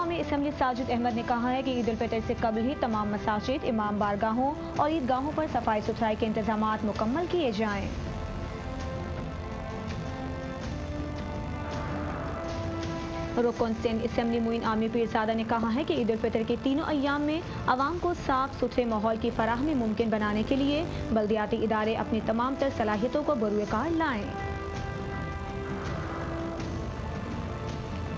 قومی اسمبلی ساجد احمد نے کہا ہے کہ عید الفطر سے قبل ہی تمام مساجد، امام بارگاہوں اور عیدگاہوں پر صفائی ستھرائی کے انتظامات مکمل کیے جائیں۔ رکن سندھ اسمبلی معین عامر پیرزادہ نے کہا ہے کہ عید الفطر کے تینوں ایام میں عوام کو صاف ستھرے ماحول کی فراہمی ممکن بنانے کے لیے بلدیاتی ادارے اپنی تمام تر صلاحیتوں کو بروئے کار لائیں۔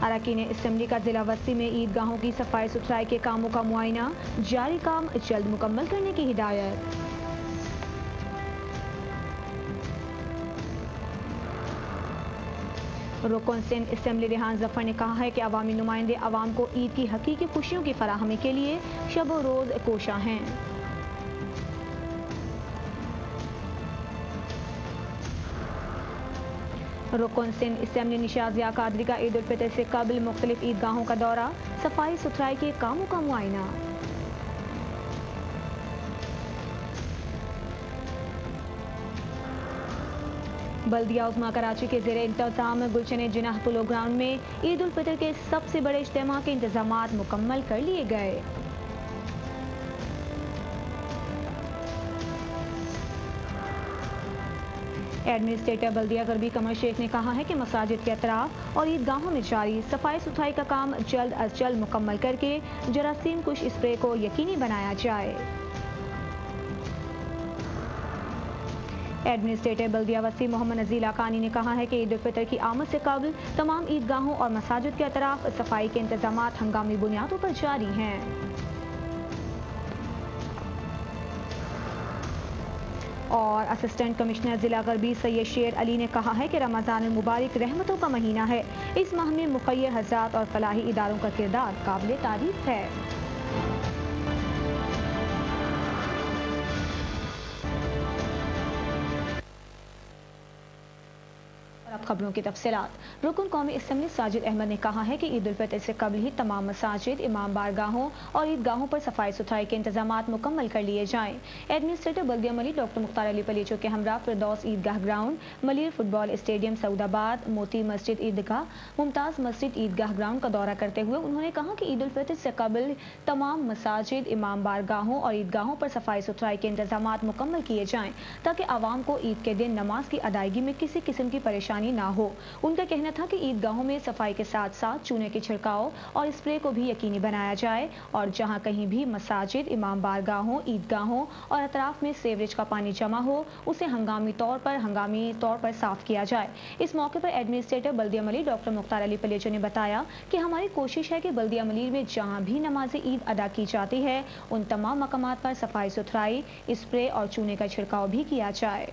اراکین اسمبلی کا ضلع وسطی میں عیدگاہوں کی صفائی ستھرائی کے کاموں کا معائنہ، جاری کام جلد مکمل کرنے کی ہدایت۔ رکن سندھ اسمبلی ریحان ظفر نے کہا ہے کہ عوامی نمائندے عوام کو عید کی حقیقی خوشیوں کی فراہمی کے لیے شب و روز کوشاں ہیں۔ رکن سندھ اسمبلی نشاز ضیاء قادری کا عید الفطر سے قبل مختلف عیدگاہوں کا دورہ، صفائی ستھرائی کے کاموں کا معائنہ۔ بلدیہ عظمیٰ کراچی کے زیر انتظام گلشن جناح پولو گراؤنڈ میں عید الفطر کے سب سے بڑے اجتماع کے انتظامات مکمل کر لیے گئے۔ ایڈمنسٹریٹر بلدیہ غربی قمر شیخ نے کہا ہے کہ مساجد کے اطراف اور عیدگاہوں میں جاری صفائی ستھرائی کا کام جلد از جلد مکمل کر کے جراثیم کش اسپرے کو یقینی بنایا جائے۔ ایڈمنسٹریٹر بلدیہ وسطی محمد نذیر لاکانی نے کہا ہے کہ عید الفطر کی آمد سے قبل تمام عیدگاہوں اور مساجد کے اطراف صفائی کے انتظامات ہنگامی بنیادوں پر جاری ہیں۔ اور اسسٹنٹ کمشنر ضلع غربی سید شیر علی نے کہا ہے کہ رمضان المبارک رحمتوں کا مہینہ ہے، اس ماہ میں مخیر حضرات اور فلاحی اداروں کا کردار قابل تعریف ہے۔ اب خبروں کی تفصیلات۔ رکن قومی اسمبلی ساجد احمد نے کہا ہے کہ عید الفطر سے قبل ہی تمام مساجد، امام بارگاہوں اور عیدگاہوں پر صفائی ستھرائی کے انتظامات مکمل کر لیے جائیں۔ ایڈمنسٹریٹر بلدیہ ملیر ڈاکٹر مختار علی پلیچو کے ہمراہ فردوس عیدگاہ گراؤنڈ، ملیر فٹ بال اسٹیڈیم سعود آباد، موتی مسجد عیدگاہ، ممتاز مسجد عیدگاہ گراؤنڈ کا دورہ کرتے ہوئے انہوں نے کہا کہ عید الفطر سے قبل تمام مساجد، امام بارگاہوں اور عیدگاہوں پر صفائی ستھرائی کے انتظامات مکمل کیے جائیں تاکہ عوام کو عید کے دن نماز کی ادائیگی میں کسی قسم کی پریشانی نہ ہو۔ ان کا کہنا تھا کہ عیدگاہوں میں صفائی کے ساتھ ساتھ چونے کے چھڑکاؤ اور اسپرے کو بھی یقینی بنایا جائے اور جہاں کہیں بھی مساجد، امام بارگاہوں، عیدگاہوں اور اطراف میں سیوریج کا پانی جمع ہو اسے ہنگامی طور پر صاف کیا جائے۔ اس موقع پر ایڈمنسٹریٹر بلدیہ ملیر ڈاکٹر مختار علی پلیچو نے بتایا کہ ہماری کوشش ہے کہ بلدیہ ملیر میں جہاں بھی نماز عید ادا کی جاتی ہے ان تمام مقامات پر صفائی ستھرائی، اسپرے اور چونے کا چھڑکاؤ بھی کیا جائے۔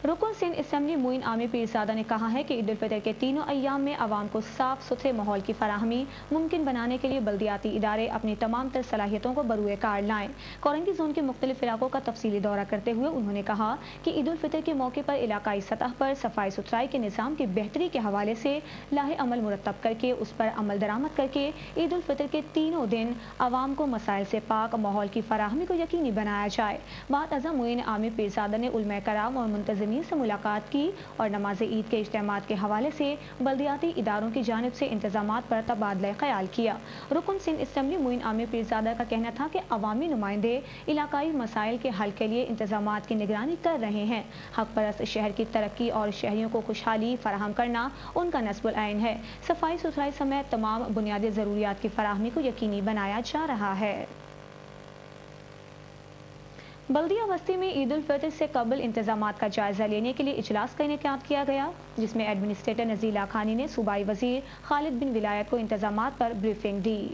رکن سندھ اسمبلی معین عامر پیرزادہ نے کہا ہے کہ عید الفطر کے تینوں ایام میں عوام کو صاف ستھرے ماحول کی فراہمی ممکن بنانے کے لیے بلدیاتی ادارے اپنی تمام تر صلاحیتوں کو بروئے کار لائیں۔ کورنگی زون کے مختلف علاقوں کا تفصیلی دورہ کرتے ہوئے انہوں نے کہا کہ عید الفطر کے موقع پر علاقائی سطح پر صفائی ستھرائی کے نظام کی بہتری کے حوالے سے لاہ عمل مرتب کر کے اس پر عمل درآمد کر کے عید الفطر کے تینوں دن عوام کو مسائل سے پاک ماحول کی فراہمی کو یقینی بنایا جائے۔ بعد ازاں معین عامر پیرزادہ نے علماء کرام اور منتظمین سے ملاقات کی اور نماز عید کے اجتماعات کے حوالے سے بلدیاتی اداروں کی جانب سے انتظامات پر تبادلہ خیال کیا۔ رکن سندھ اسمبلی معین عامر پیرزادہ کا کہنا تھا کہ عوامی نمائندے علاقائی مسائل کے حل کے لیے انتظامات کی نگرانی کر رہے ہیں۔ حق پرست شہر کی ترقی اور شہریوں کو خوشحالی فراہم کرنا ان کا نصب العین ہے۔ صفائی ستھرائی سمیت تمام بنیادی ضروریات کی فراہمی کو یقینی بنایا جا رہا ہے۔ بلدیہ وسطی میں عید الفطر سے قبل انتظامات کا جائزہ لینے کے لیے اجلاس کا انعقاد کیا گیا جس میں ایڈمنسٹریٹر نذیر لاکھانی نے صوبائی وزیر خالد بن ولایت کو انتظامات پر بریفنگ دی۔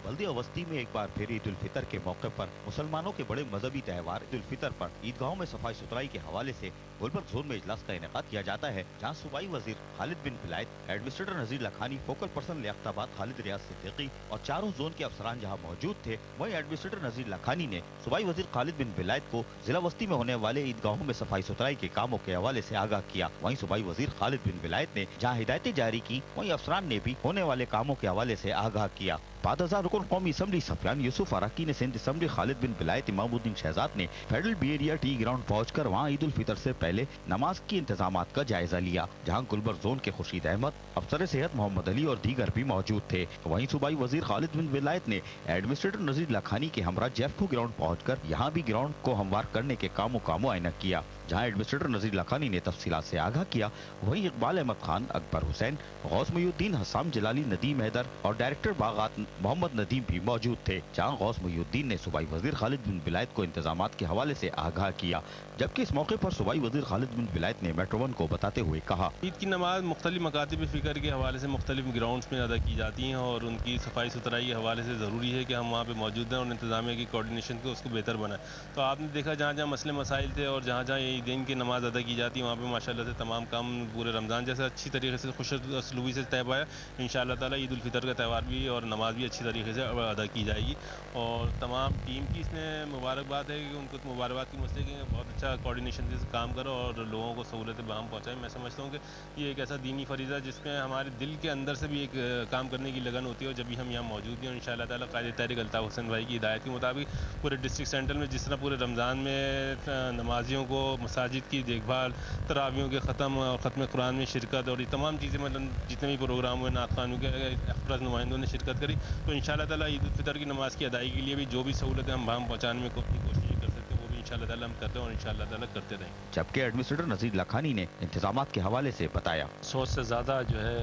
بلدیہ وسطی میں ایک بار پھر عید الفطر کے موقع پر مسلمانوں کے بڑے مذہبی تہوار عید الفطر پر عیدگاہوں میں صفائی ستھرائی کے حوالے سے گلبرگ زون میں اجلاس کا انعقاد کیا جاتا ہے، جہاں صوبائی وزیر خالد بن ولایت، ایڈمنسٹریٹر نذیر لاکھانی، فوکل پرسن لیاقت آباد خالد ریاض صدیقی اور چاروں زون کے افسران جہاں موجود تھے، وہیں ایڈمنسٹریٹر نذیر لاکھانی نے صوبائی وزیر خالد بن ولایت کو ضلع وسطی میں ہونے والے عیدگاہوں میں صفائی ستھرائی کے کاموں کے حوالے سے آگاہ کیا۔ وہیں صوبائی وزیر خالد بن ولایت نے جہاں ہدایتیں جاری کی، وہیں افسران نے بھی ہونے والے کاموں کے حوالے سے آگاہ کیا۔ بعد ازاں رکن قومی اسمبلی سفیان یوسف، اراکین سندھ اسمبلی خالد بن ولایت، امام الدین شہزاد نے federal be area T ground پہنچ کر وہاں عید الفطر سے پہلے पहले नमाज की इंतजामात का जायजा लिया, जहां गुलबर्ग जोन के खुर्शीद अहमद, अफसर सेहत मोहम्मद अली और दीगर भी मौजूद थे। वहीं सूबाई वजीर खालिद बिन विलायत ने एडमिनिस्ट्रेटर नजीर लखानी के हमरा जेफको ग्राउंड पहुंचकर यहां भी ग्राउंड को हमवार करने के कामों का मुआयना किया, जहां एडमिनिस्ट्रेटर नजीर लखानी ने तफसीलात से आगाह किया। वहीं इकबाल अहमद खान, अकबर हुसैन, गौस मुहिउद्दीन, हसाम जलाली, नदीम हैदर और डायरेक्टर बागात मोहम्मद नदीम भी मौजूद थे, जहां गौस मुहिउद्दीन ने सूबाई वजीर खालिद बिन विलायत को इंतजामात के हवाले से आगाह किया, जबकि इस मौके पर सूबाई वजीर खालिद बिन विलायत ने मेट्रो वन को बताते हुए कहा, ईद की नमाज मुख्तलिफ मकातिब फ़िक्र के हवाले से मुख्तलिफ ग्राउंड्स में अदा की जाती हैं और उनकी सफाई सुथराई के हवाले से ज़रूरी है कि हम वहाँ पे मौजूद हैं और इंतज़ामिया की कोऑर्डिनेशन को उसको बेहतर बनाएं। तो आपने देखा जहाँ जहाँ मसले मसाइल थे और जहाँ जहाँ ईद की नमाज अदा की जाती है वहाँ पे माशाल्लाह से तमाम काम पूरे रमज़ान जैसे अच्छी तरीके से खुश असलूबी से तय पाया। इंशाअल्लाह ताला ईद उल फितर का त्यौहार भी और नमाज भी अच्छी तरीके से अदा की जाएगी और तमाम टीम की इसमें मुबारकबाद है कि उनको मुबारकबाद की मुझसे कि बहुत अच्छा कोऑर्डिनेशन से काम करो और लोगों को सहूलतें बहाम पहुँचाएँ। मैं समझता हूँ कि ये एक ऐसा दीनी फरीज़ा जिसमें हमारे दिल के अंदर से भी एक काम करने की लगन होती है और जब भी हम यहाँ मौजूद हैं और इंशाअल्लाह ताला कायदे तहरीक अल्ताफ़ हुसैन भाई की हिदायत के मुताबिक पूरे डिस्ट्रिक्ट सेंटर में जिस तरह पूरे रमज़ान में नमाजियों को मसाजिद की देखभाल, तरावियों के ख़त्म कुरान में शिरकत और ये तमाम चीज़ें मतलब जितने भी प्रोग्राम हुए नात ख़ानों के अफराद नुमाइंदों ने शिरकत करी, तो इंशाअल्लाह ताला ईद उल फितर की नमाज़ की अदायगी के लिए भी जो भी सहूलतें हम वहाँ पहुँचाने में अपनी कोशिश कर सकते हैं वो भी इंशाअल्लाह ताला हम करते हैं और इंशाअल्लाह ताला करते रहेंगे। जबकि एडमिनिस्ट्रेटर नजीर लखानी ने इंतजामात के हवाले से बताया, 100 से ज़्यादा जो है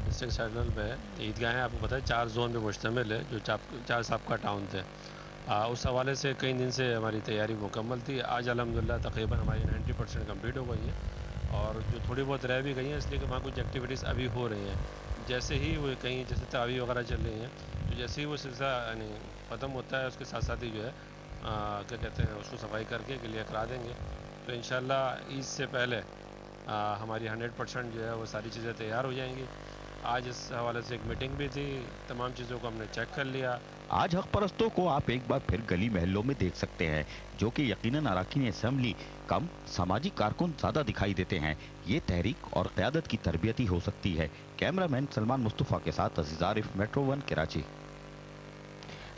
डिस्ट्रिक्ट सेंट्रल में ईदगाहें आपको पता है 4 जोन में मुश्तमिल है जो 4 सबका टाउन थे। उस हवाले से कई दिन से हमारी तैयारी मुकम्मल थी। आज अल्हम्दुलिल्लाह तकरीबन हमारी 90% कम्प्लीट हो गई है और जो थोड़ी बहुत रह भी गई हैं इसलिए कि वहाँ कुछ एक्टिविटीज़ अभी हो रही हैं। जैसे ही वो कहीं जैसे तरावी वगैरह चल रही हैं तो जैसे ही वो सिलसिला यानी ख़त्म होता है उसके साथ साथ ही जो है क्या कहते हैं उसको सफाई करके क्लियर करा देंगे। तो इंशाअल्लाह ईद से पहले हमारी 100% जो है वो सारी चीज़ें तैयार हो जाएंगी। आज इस हवाले से एक मीटिंग भी थी, तमाम चीज़ों को हमने चेक कर लिया। आज हक परस्तों को आप एक बार फिर गली महलों में देख सकते हैं, जो कि यकीनन अरकान असेंबली कम सामाजिक कारकुन ज्यादा दिखाई देते हैं। ये तहरीक और क़यादत की तरबियत ही हो सकती है। कैमरामैन सलमान मुस्तफ़ा के साथ अजीज आरिफ, मेट्रो वन, कराची।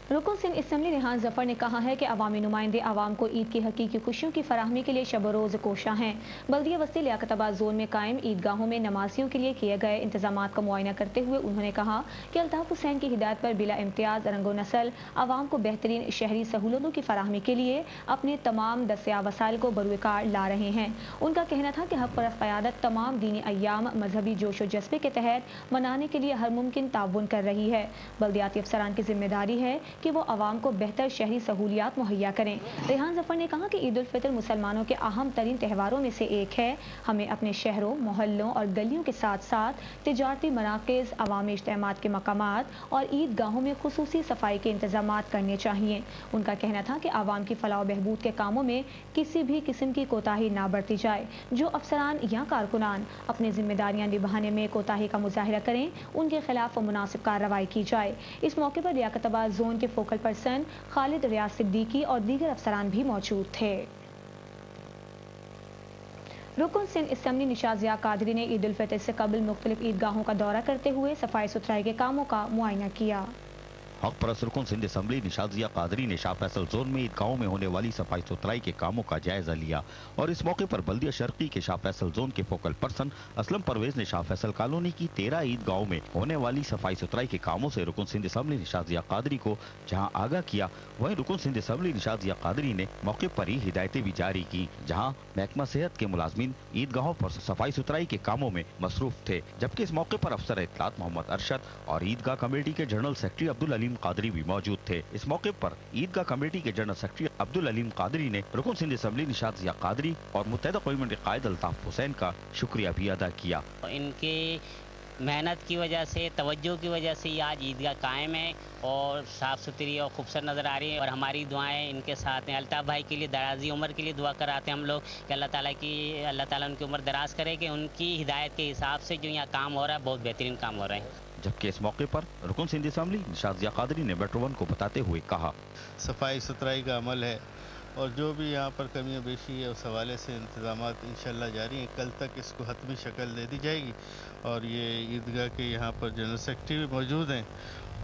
रुकन सिंध असम्बली रेहान जफर ने कहा है कि अवामी नुमाइंदे आवाम को ईद की हकीकी खुशियों की फराहमी के लिए शब रोज़ कोशा हैं। बल्दिया वस्ती लियाकताबाद जोन में कायम ईदगाहों में नमाजियों के लिए किए गए इंतजामात का मुआयना करते हुए उन्होंने कहा कि अल्ताफ हुसैन की हिदायत पर बिला इम्तियाज रंगो नस्ल आवाम को बेहतरीन शहरी सहूलतों की फराहमी के लिए अपने तमाम दस्तियाब वसाइल को बरूकार ला रहे हैं। उनका कहना था कि हक परस्त क़यादत तमाम दीनी अय्याम मजहबी जोश व जज्बे के तहत मनाने के लिए हर मुमकिन ताउन कर रही है। बल्दियाती अफसरान की जिम्मेदारी है कि वो आवाम को बेहतर शहरी सहूलियात मुहैया करें। रेहान जफर ने कहा कि ईद उल फितर मुसलमानों के अहम तरीन त्योहारों में से एक है। हमें अपने शहरों, मोहल्लों और गलियों के साथ साथ तिजारती मराकज़, अवामी इज्तिमात के मकामात और ईदगाहों में खुसूसी सफाई के इंतजामात करने चाहिए। उनका कहना था कि आवाम की फलाह बहबूद के कामों में किसी भी किस्म की कोताही ना बरती जाए। जो अफसरान या कारकुनान अपनी जिम्मेदारियां निभाने में कोताही का मुजाहिरा करें उनके खिलाफ मुनासिब कार्रवाई की जाए। इस मौके पर लियाकताबाद जोन के फोकल पर्सन खालिद रियाज सिद्दीकी और दीगर अफसरान भी मौजूद थे। रुकन सिंध असम्बली निशाज़िया कादरी ने ईद उल फितर से कबल मुख्तलिफ ईदगाहों का दौरा करते हुए सफाई सुथराई के कामों का मुआयना किया। हक परस्त रुकन सिंध असम्बली निशाज़िया कादरी ने शाह फैसल जोन में ईदगाहों में होने वाली सफाई सुथराई के कामों का जायजा लिया और इस मौके पर बल्दिया शर्की के शाह फैसल जोन के फोकल पर्सन असलम परवेज ने शाह फैसल कॉलोनी की 13 ईदगाहों में होने वाली सफाई सुथराई के कामों से रुकन सिंध असम्बली निशाज़िया कादरी को जहां आगाह किया, वहीं रुकन सिंध असम्बली निशाज़िया कादरी ने मौके पर ही हिदायतें भी जारी की, जहाँ महकमा सेहत के मुलाजमीन ईदगाहों पर सफाई सुथराई के कामों में मसरूफ थे। जबकि इस मौके पर अफसर इत्तलात मोहम्मद अरशद और ईदगाह कमेटी के जनरल सेक्रेटरी अब्दुल अलीम कादरी भी मौजूद थे। इस मौके पर ईदगाह कमेटी के जनरल सेक्रेटरी अब्दुल अलीम कादरी ने रुकन सिंध असम्बली निशाज़िया कादरी और मुत्तहिदा कौमी के कायद अल्ताफ हुसैन का शुक्रिया भी अदा किया। इनके मेहनत की वजह से, तवज्जो की वजह से ये आज ईदगाह कायम है और साफ़ सुथरी और खूबसूरत नज़र आ रही है और हमारी दुआएं इनके साथ हैं। अल्ताफ़ भाई के लिए दराजी उम्र के लिए दुआ कराते हैं हम लोग कि अल्लाह ताला उनकी उम्र दराज करे कि उनकी हिदायत के हिसाब से जो यहाँ काम हो रहा है बहुत बेहतरीन काम हो रहे हैं। जबकि इस मौके पर रुकन सिंध असम्बली निशाज़िया कादरी ने मेट्रो वन को बताते हुए कहा, सफाई सुथराई का अमल है और जो भी यहाँ पर कमियाँ बेशी है उस हवाले से इंतज़ामात इंशाअल्लाह जारी हैं। कल तक इसको हतमी शक्ल दे दी जाएगी और ये ईदगाह के यहाँ पर जनरल सेक्रेटरी भी मौजूद हैं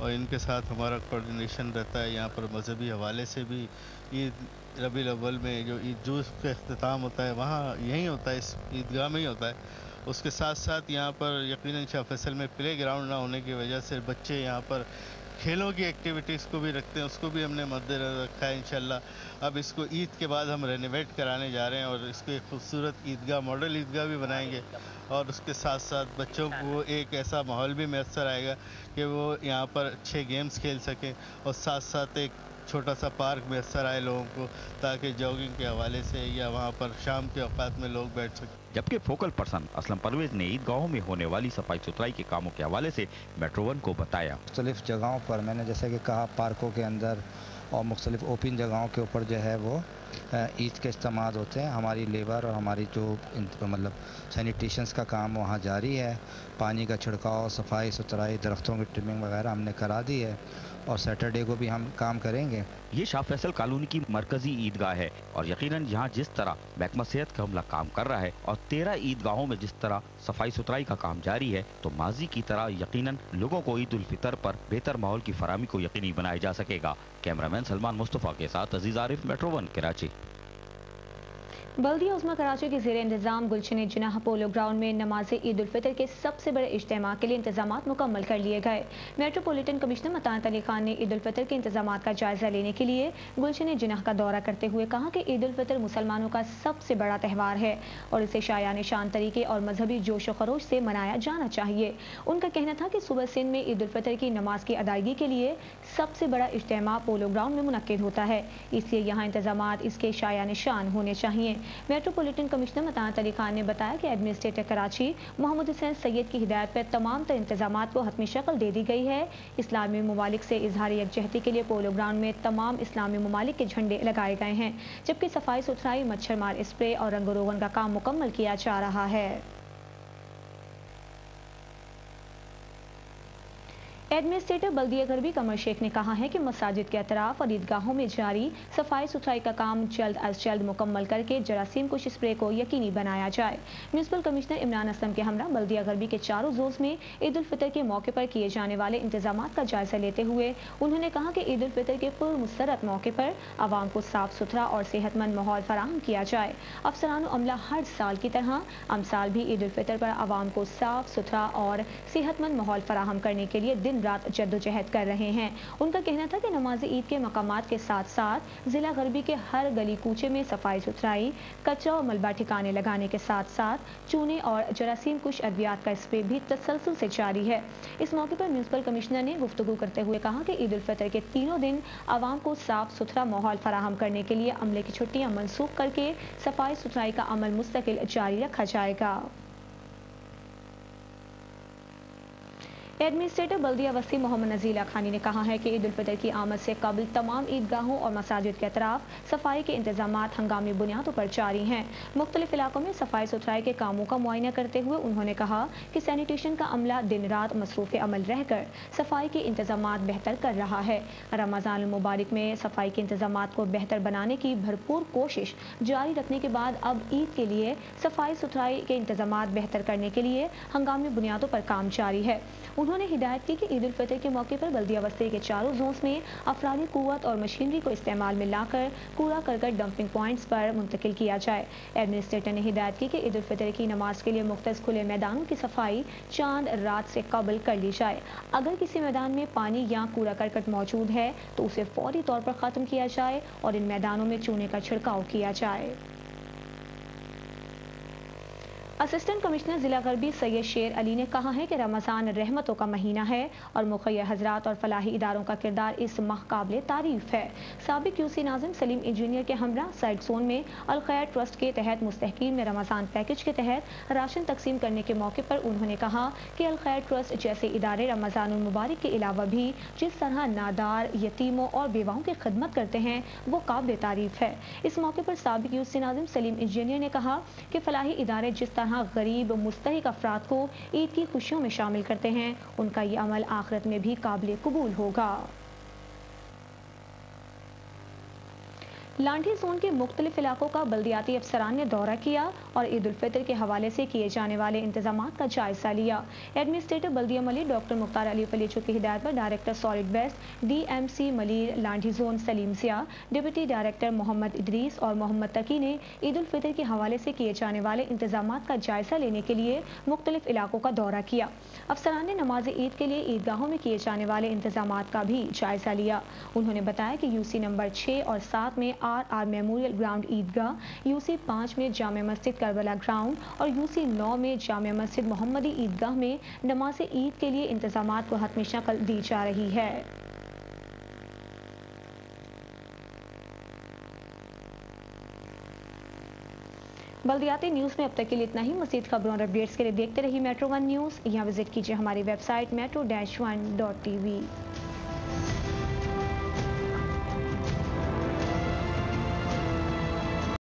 और इनके साथ हमारा कोऑर्डिनेशन रहता है। यहाँ पर मजहबी हवाले से भी ईद रबीउल अव्वल में जो ईद जुलूस का इख्तिताम होता है वहाँ यहीं होता है, इस ईदगाह में ही होता है। उसके साथ साथ यहाँ पर यकीनन शाह फैसल में प्ले ग्राउंड ना होने की वजह से बच्चे यहाँ पर खेलों की एक्टिविटीज़ को भी रखते हैं, उसको भी हमने मद्देनज़र रखा है। इंशाल्लाह अब इसको ईद के बाद हम रेनोवेट कराने जा रहे हैं और इसको एक खूबसूरत ईदगाह, मॉडल ईदगाह भी बनाएंगे और उसके साथ साथ बच्चों को एक ऐसा माहौल भी मैसर आएगा कि वो यहाँ पर अच्छे गेम्स खेल सकें और साथ साथ एक छोटा सा पार्क मैसर आए लोगों को, ताकि जॉगिंग के हवाले से या वहाँ पर शाम के औकात में लोग बैठ सकें। जबकि फोकल पर्सन असलम परवेज ने ईदगाहों में होने वाली सफाई सुथराई के कामों के हवाले से मेट्रो वन को बताया। मुख्तलिफ जगहों पर मैंने जैसे कि कहा, पार्कों के अंदर और मुख्तलिफ ओपन जगहों के ऊपर जो है वो ईद के इस्तेमाल होते हैं। हमारी लेबर और हमारी जो मतलब सैनिटेशंस का काम वहाँ जारी है। पानी का छिड़काव, सफाई सुथराई, दरख्तों की ट्रिमिंग वगैरह हमने करा दी है और सैटरडे को भी हम काम करेंगे। ये शाह फैसल कॉलोनी की मरकजी ईदगाह है और यकीनन यहाँ जिस तरह महकमा सेहत का अमला काम कर रहा है और 13 ईदगाहों में जिस तरह सफाई सुथराई का काम जारी है, तो माजी की तरह यकीनन लोगों को ईद उल फितर पर बेहतर माहौल की फराहमी को यकीनी बनाया जा सकेगा। कैमरामैन सलमान मुस्तफ़ा के साथ अजीज आरिफ, मेट्रो वन, कराची। बल्दिया उस्मा कराची के ज़ेर इंतज़ाम गुलशन जिनाह पोलो ग्राउंड में नमाज ईद उल फितर के सबसे बड़े इज्तिमा के लिए इंतजाम मुकम्मल कर लिए गए। मेट्रोपॉलिटन कमिश्नर मतानत अली खान ने ईद उल फितर के इंतजाम का जायजा लेने के लिए गुलशन जिनाह का दौरा करते हुए कहा कि ईद उल फितर मुसलमानों का सबसे बड़ा त्यौहार है और इसे शायान शान तरीके और मजहबी जोश व खरोश से मनाया जाना चाहिए। उनका कहना था कि सुबह सिंध में ईद उल फितर की नमाज की अदायगी के लिए सबसे बड़ा इज्तिमा पोलो ग्राउंड में मुनक्किद होता है, इसलिए यहाँ इंतजाम इसके शायान शान होने चाहिए। मेट्रोपॉलिटन कमिश्नर मतानत अली खान ने बताया कि एडमिनिस्ट्रेटर कराची मोहम्मद हुसैन सैयद की हिदायत पर तमाम तर इंतजाम को हतमी शक्ल दे दी गई है। इस्लामी ममालिक से इजहार यकजहती के लिए पोलो ग्राउंड में तमाम इस्लामी ममालिक के झंडे लगाए गए हैं, जबकि सफाई सुथराई, मच्छर मार स्प्रे और रंग रोगन का काम मुकम्मल किया जा रहा है। एडमिनिस्ट्रेटर बल्दिया गरबी कमर शेख ने कहा है कि मसाजिद के अतराफ और ईदगाहों में जारी सफाई सुथराई का काम जल्द अज जल्द मुकम्मल करके जरासीम कुश स्प्रे को यकीनी बनाया जाए। म्यूनसिपल कमिश्नर इमरान असलम के हमरा बल्दिया गरबी के चारों जोन्स में ईद उल फितर के मौके पर किए जाने वाले इंतजाम का जायजा लेते हुए उन्होंने कहा कि ईद उल फितर के पुरमसरत मौके पर आवाम को साफ सुथरा और सेहतमंद माहौल फराहम किया जाए। अफसरान अमला हर साल की तरह अमसाल भी ईद उल फितर पर आवाम को साफ सुथरा और सेहतमंद माहौल फराहम करने के लिए दिन रात जद्दोजहद कर रहे हैं। उनका कहना था कि नमाज ईद के मकामात के साथ साथ जिला गरबी के हर गली कूचे में सफाई सुथराई, कचरा और मलबा ठिकाने लगाने के साथ साथ चूने और जरासीम कुश अद्वियात का स्प्रे भी तसलसल से जारी है। इस मौके पर म्यूनसिपल कमिश्नर ने गुफ्तगू करते हुए कहा कि ईद उल फितर के तीनों दिन आवाम को साफ सुथरा माहौल फराहम करने के लिए अमले की छुट्टियां मनसूख करके सफाई सुथराई का अमल मुस्तकिल जारी रखा जाएगा। एडमिनिस्ट्रेटर बल्दिया वसी मोहम्मद नजीला खानी ने कहा है कि ईद उल फितर की आमद से कबल तमाम ईदगाहों और मसाजिद के अतराफ सफाई के इंतजाम हंगामी बुनियादों पर जारी हैं। मुख्तलिफ इलाकों में सफाई सुथराई के कामों का मुआयना करते हुए उन्होंने कहा कि सैनिटेशन का अमला दिन रात मसरूफ़ अमल रहकर सफाई के इंतजाम बेहतर कर रहा है। रमज़ान मुबारक में सफाई के इंतजाम को बेहतर बनाने की भरपूर कोशिश जारी रखने के बाद अब ईद के लिए सफाई सुथराई के इंतजाम बेहतर करने के लिए हंगामी बुनियादों पर काम जारी है। उन्होंने हिदायत की कि ईद उल फितर के मौके पर बल्दिया बस्ती के चारों जोन्स में अफरादी कुव्वत और मशीनरी को इस्तेमाल में लाकर कूड़ा करकट डंपिंग पॉइंट्स पर मुंतकिल किया जाए। एडमिनिस्ट्रेटर ने हिदायत की कि ईद उल फितर की नमाज के लिए मुख्तस खुले मैदानों की सफाई चांद रात से कबल कर ली जाए। अगर किसी मैदान में पानी या कूड़ा करकट मौजूद है तो उसे फौरी तौर पर ख़त्म किया जाए और इन मैदानों में चूने का छिड़काव किया जाए। असिस्टेंट कमिश्नर जिला गरबी सैयद शेर अली ने कहा है कि रमज़ान रहमतों का महीना है और मुखिया हजरात और फलाही इदारों का किरदार इस माह काबिल तारीफ है। साबिक यूसी नाज़िम सलीम इंजीनियर के हमरा साइड जोन में अल खैर ट्रस्ट के तहत मुस्तहकीन में रमज़ान पैकेज के तहत राशन तकसीम करने के मौके पर उन्होंने कहा कि अल खैर ट्रस्ट जैसे इदारे रमज़ान मुबारक के अलावा भी जिस तरह नादार, यतीमों और बेवाओं की खिदमत करते हैं वो काबिल तारीफ है। इस मौके पर साबिक यूसी नाज़िम सलीम इंजीनियर ने कहा कि फलाही इदारे जिस तरह गरीब मुस्तहिक अफराद को ईद की खुशियों में शामिल करते हैं, उनका ये अमल आखिरत में भी काबिल कबूल होगा। लांढी जोन के मुख्तलिफ इलाकों का बल्दियाती अफसरान ने दौरा किया और ईद उल फितर के हवाले से किए जाने वाले इंतजामात का जायजा लिया। एडमिनिस्ट्रेटर बल्दिया मलिर डॉक्टर मुख्तार अली पलीचू की हिदायत पर director solid waste DMC Malir Landhi zone Saleem Zia, deputy director Mohammad Idrees और मोहम्मद तकी ने ईद उल फितर के हवाले से किए जाने वाले इंतजामात का जायजा लेने के लिए मुख्तलिफ इलाकों का दौरा किया। अफसरान ने नमाज ईद के लिए ईदगाहों में किए जाने वाले इंतजामात का भी जायजा लिया। उन्होंने बताया कि UC नंबर 6 और 7 में RR मेमोरियल ग्राउंड ईदगाह, UC 5 में जामे मस्जिद करबला ग्राउंड और UC 9 में जामे मस्जिद मोहम्मदी ईदगाह में नमाज ईद के लिए इंतजामात को हतमी शक्ल दी जा रही है। बल्दियाती न्यूज़ में अब तक के लिए इतना ही। मज़ीद खबरों और अपडेट्स के लिए देखते रहिए Metro One न्यूज़। यहाँ विजिट कीजिए हमारी वेबसाइट metro-1.tv।